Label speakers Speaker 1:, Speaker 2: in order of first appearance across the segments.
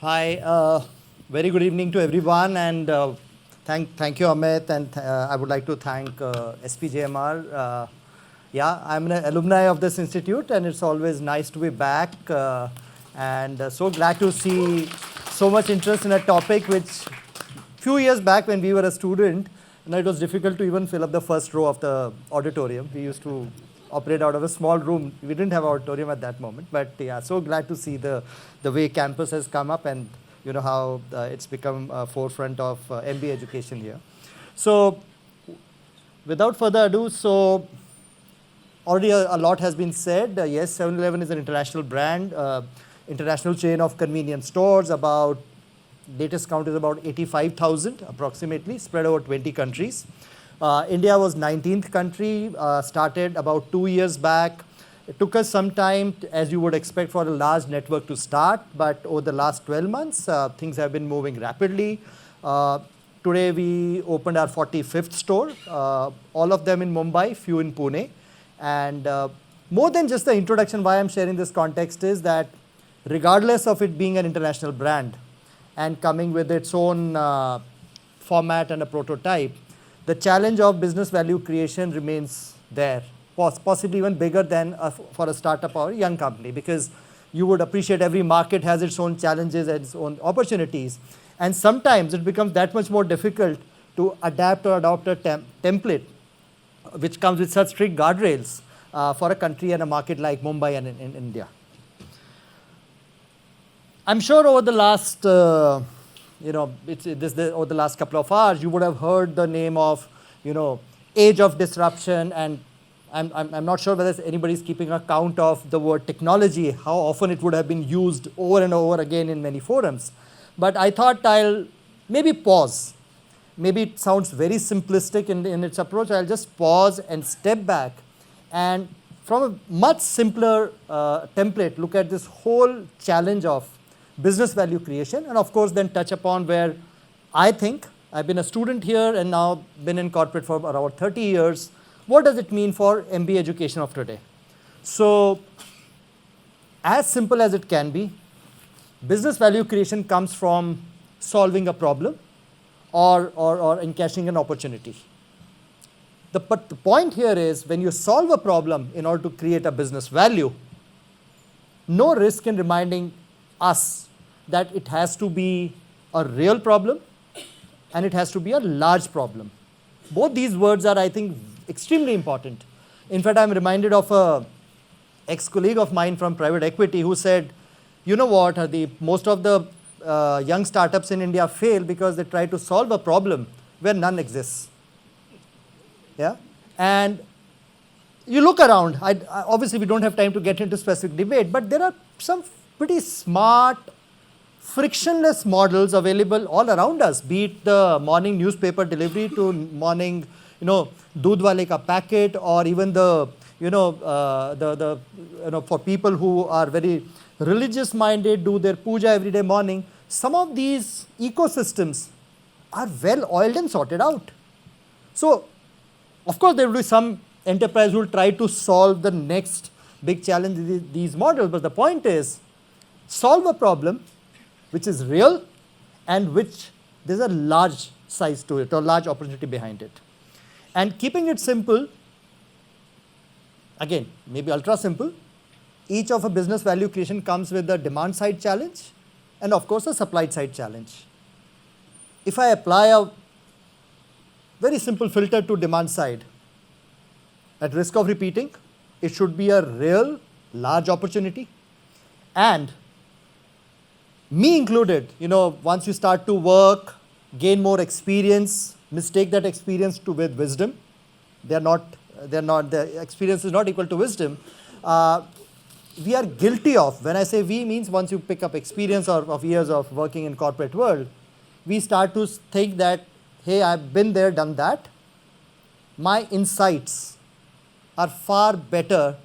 Speaker 1: Hi, very good evening to everyone, and thank you, Amit, and I would like to thank SPJIMR. Yeah, I'm an alumni of this institute, and it's always nice to be back, and so glad to see so much interest in a topic which few years back when we were a student, it was difficult to even fill up the first row of the auditorium. We used to operate out of a small room. We didn't have an auditorium at that moment, but yeah, so glad to see the way campus has come up and you know how it's become a forefront of MBA education here. So without further ado, so already a lot has been said. Yes, 7-Eleven is an international brand, international chain of convenience stores. About latest count is about 85,000 approximately, spread over 20 countries. India was 19th country, started about 2 years back. It took us some time, as you would expect, for a large network to start, but over the last 12 months, things have been moving rapidly. Today we opened our 45th store, all of them in Mumbai, few in Pune. And more than just the introduction, why I'm sharing this context is that regardless of it being an international brand and coming with its own format and a prototype, the challenge of business value creation remains there, possibly even bigger than for a startup or a young company, because you would appreciate every market has its own challenges and its own opportunities. And sometimes it becomes that much more difficult to adapt or adopt a template which comes with such strict guardrails for a country and a market like Mumbai and in India. I'm sure over the last over the last couple of hours, you would have heard the name of, age of disruption, and I'm not sure whether anybody's keeping a count of the word technology, how often it would have been used over and over again in many forums. But I thought I'll maybe pause. Maybe it sounds very simplistic in its approach. I'll just pause and step back and from a much simpler template, look at this whole challenge of business value creation, and of course then touch upon where I think, I've been a student here and now been in corporate for around 30 years, what does it mean for MBA education of today? So as simple as it can be, business value creation comes from solving a problem or encashing an opportunity. But the point here is, when you solve a problem in order to create a business value, no risk in reminding us that it has to be a real problem and it has to be a large problem. Both these words are, I think, extremely important. In fact, I'm reminded of an ex-colleague of mine from private equity who said, you know what, Hardeep, most of the young startups in India fail because they try to solve a problem where none exists. Yeah? And you look around, obviously we don't have time to get into specific debate, but there are some pretty smart, frictionless models available all around us, be it the morning newspaper delivery to morning, doodh wale ka packet, or even the, for people who are very religious minded, do their puja every day morning. Some of these ecosystems are well oiled and sorted out. So, of course, there will be some enterprise who will try to solve the next big challenge with these models, but the point is, solve a problem which is real and which there's a large size to it or large opportunity behind it. And keeping it simple, again, maybe ultra simple, each of a business value creation comes with a demand side challenge and of course a supply side challenge. If I apply a very simple filter to demand side, at risk of repeating, it should be a real large opportunity, and me included, once you start to work, gain more experience, mistake that experience with wisdom. The experience is not equal to wisdom. We are guilty of, when I say we, means once you pick up experience of years of working in corporate world, we start to think that, hey, I've been there, done that. My insights are far better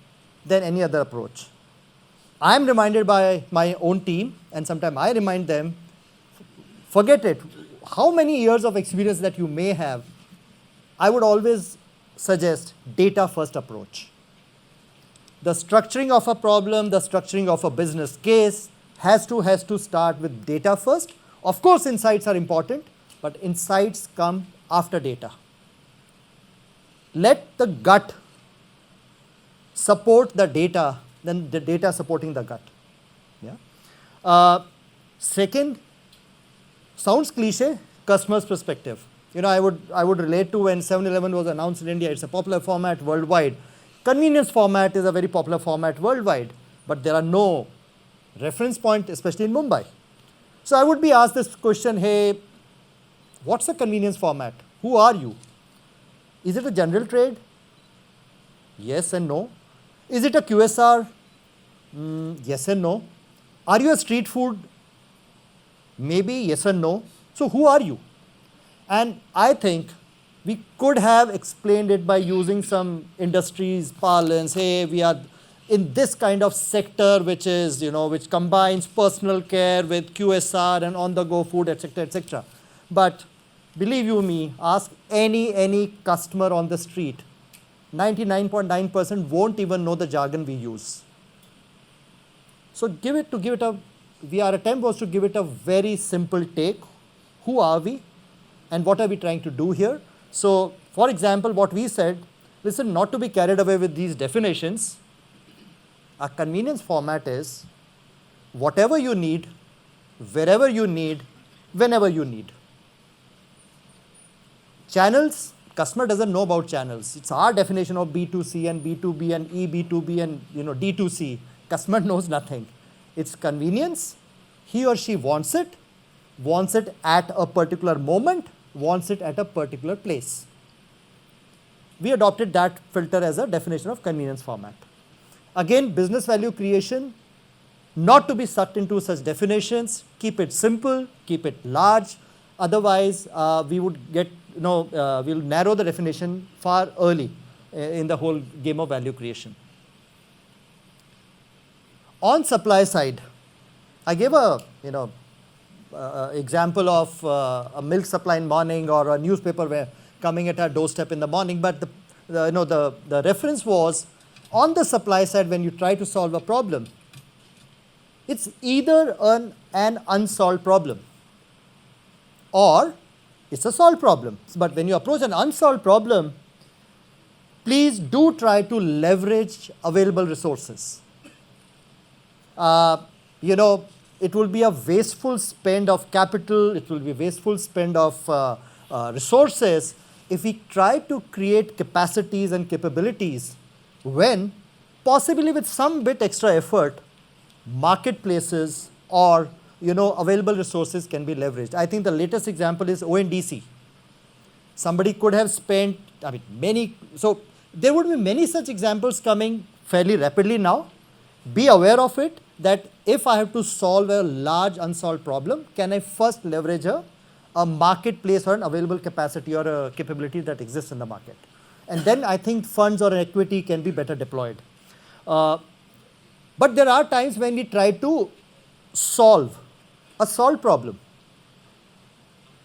Speaker 1: than any other approach. I am reminded by my own team, and sometimes I remind them, forget it, how many years of experience that you may have, I would always suggest data first approach. The structuring of a problem, the structuring of a business case, has to start with data first. Of course, insights are important, but insights come after data. Let the gut support the data, then the data supporting the gut. Yeah. Second, sounds cliche, customer's perspective. I would relate to when 7-Eleven was announced in India. It's a popular format worldwide. Convenience format is a very popular format worldwide, but there are no reference point, especially in Mumbai. So I would be asked this question, hey, what's a convenience format? Who are you? Is it a general trade? Yes and no. Is it a QSR? Yes and no. Are you a street food? Maybe yes and no. So who are you? And I think we could have explained it by using some industries parlance. Hey, we are in this kind of sector which is, which combines personal care with QSR and on-the-go food, etc., etc. But believe you me, ask any customer on the street, 99.9% won't even know the jargon we use. So our attempt was to give it a very simple take. Who are we? And what are we trying to do here? So, for example, what we said, listen, not to be carried away with these definitions, a convenience format is whatever you need, wherever you need, whenever you need. Channels, customer doesn't know about channels. It's our definition of B2C and B2B and eB2B and D2C. Customer knows nothing. It's convenience. He or she wants it at a particular moment, wants it at a particular place. We adopted that filter as a definition of convenience format. Again, business value creation, not to be sucked into such definitions, keep it simple, keep it large. Otherwise, we would get, we'll narrow the definition far early in the whole game of value creation. On supply side, I gave a, example of a milk supply in morning or a newspaper coming at our doorstep in the morning, but the reference was on the supply side when you try to solve a problem, it's either an unsolved problem or it's a solved problem. But when you approach an unsolved problem, please do try to leverage available resources. It will be a wasteful spend of capital, it will be a wasteful spend of resources if we try to create capacities and capabilities when, possibly with some bit extra effort, marketplaces or available resources can be leveraged. I think the latest example is ONDC. Somebody could have spent, so there would be many such examples coming fairly rapidly now. Be aware of it, that if I have to solve a large unsolved problem, can I first leverage a marketplace or an available capacity or a capability that exists in the market. And then I think funds or equity can be better deployed. But there are times when we try to solve a solved problem.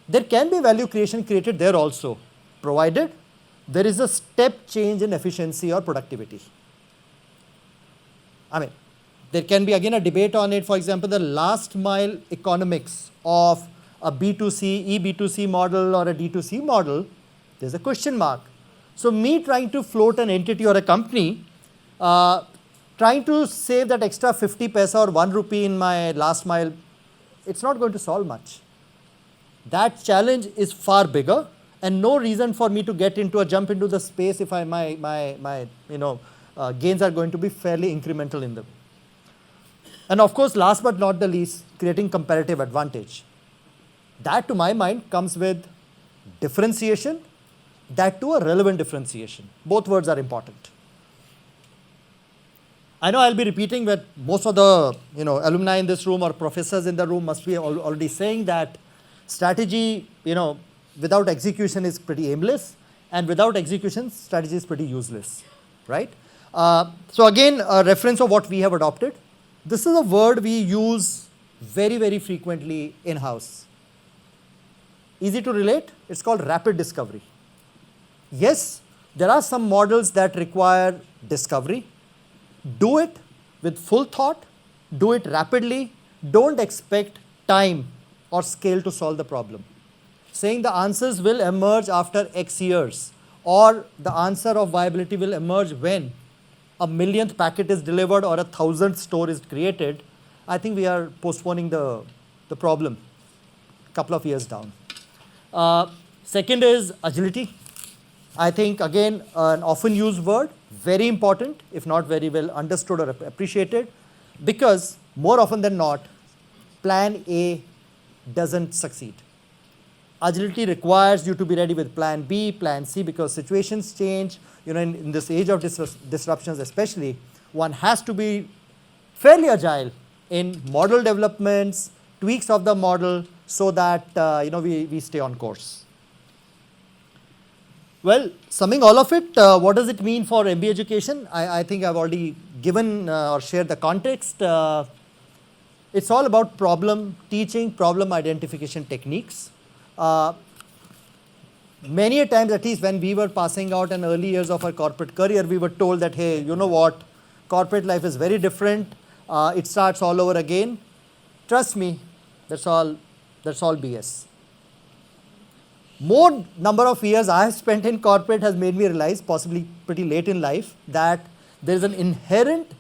Speaker 1: There can be value creation created there also, provided there is a step change in efficiency or productivity. There can be again a debate on it. For example, the last mile economics of a B2C, eB2C model or a D2C model, there's a question mark. So me trying to float an entity or a company, trying to save that extra 50 paisa or 1 rupee in my last mile, it's not going to solve much. That challenge is far bigger and no reason for me to jump into the space if my gains are going to be fairly incremental in them. And of course, last but not the least, creating comparative advantage. That to my mind comes with differentiation, that too a relevant differentiation. Both words are important. I know I'll be repeating that most of the alumni in this room or professors in the room must be already saying that strategy, without execution is pretty aimless, and without execution, strategy is pretty useless, right? So again, a reference of what we have adopted. This is a word we use very, very frequently in-house. Easy to relate? It's called rapid discovery. Yes, there are some models that require discovery. Do it with full thought, do it rapidly, don't expect time or scale to solve the problem. Saying the answers will emerge after X years, or the answer of viability will emerge when a millionth packet is delivered or a 1,000th store is created, I think we are postponing the problem a couple of years down. Second is agility. I think, again, an often used word, very important, if not very well understood or appreciated, because more often than not, plan A doesn't succeed. Agility requires you to be ready with plan B, plan C, because situations change. In this age of disruptions especially, one has to be fairly agile in model developments, tweaks of the model, so that we stay on course. Well, summing all of it, what does it mean for MBA education? I think I've already given or shared the context. It's all about problem teaching, problem identification techniques. Many a times, at least when we were passing out in early years of our corporate career, we were told that, hey, you know what, corporate life is very different. It starts all over again. Trust me, that's all BS. More number of years I have spent in corporate has made me realize, possibly pretty late in life, that there is an inherent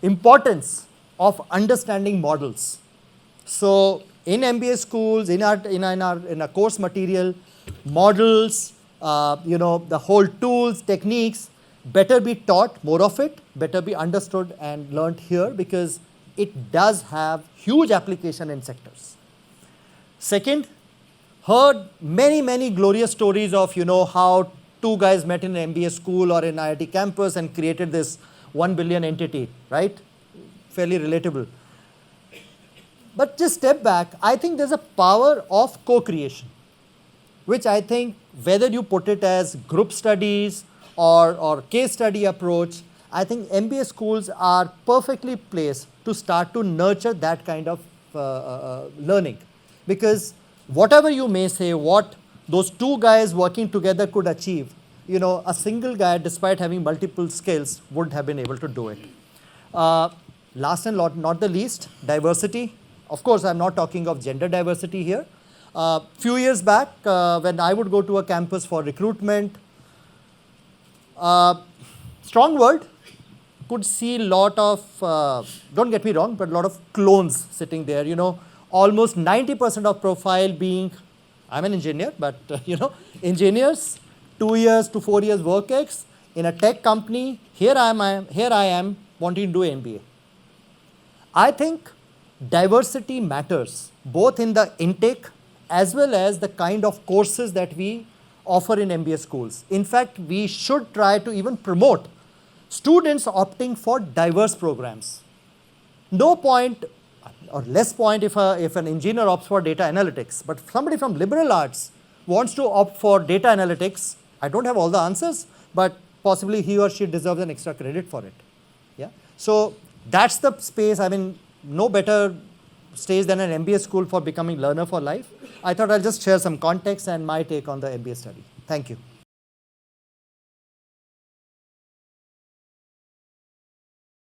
Speaker 1: importance of understanding models. So in MBA schools, in our course material, models, the whole tools, techniques, better be taught, more of it, better be understood and learnt here, because it does have huge application in sectors. Second, heard many glorious stories of how two guys met in an MBA school or in IIT campus and created this 1 billion entity, right? Fairly relatable. But just step back, I think there's a power of co-creation, which I think whether you put it as group studies or case study approach, I think MBA schools are perfectly placed to start to nurture that kind of learning. Because whatever you may say, what those two guys working together could achieve, a single guy, despite having multiple skills, wouldn't have been able to do it. Last and not the least, diversity. Of course, I'm not talking of gender diversity here. Few years back, when I would go to a campus for recruitment, strong word, could see a lot of, don't get me wrong, but a lot of clones sitting there, almost 90% of profile being, I'm an engineer, but engineers, 2 years to 4 years work ex in a tech company, here I am wanting to do MBA. I think diversity matters, both in the intake as well as the kind of courses that we offer in MBA schools. In fact, we should try to even promote students opting for diverse programs. No point or less point if an engineer opts for data analytics, but somebody from liberal arts wants to opt for data analytics, I don't have all the answers, but possibly he or she deserves an extra credit for it. Yeah. So that's the space. I mean, no better stage than an MBA school for becoming learner for life. I thought I'll just share some context and my take on the MBA study. Thank you.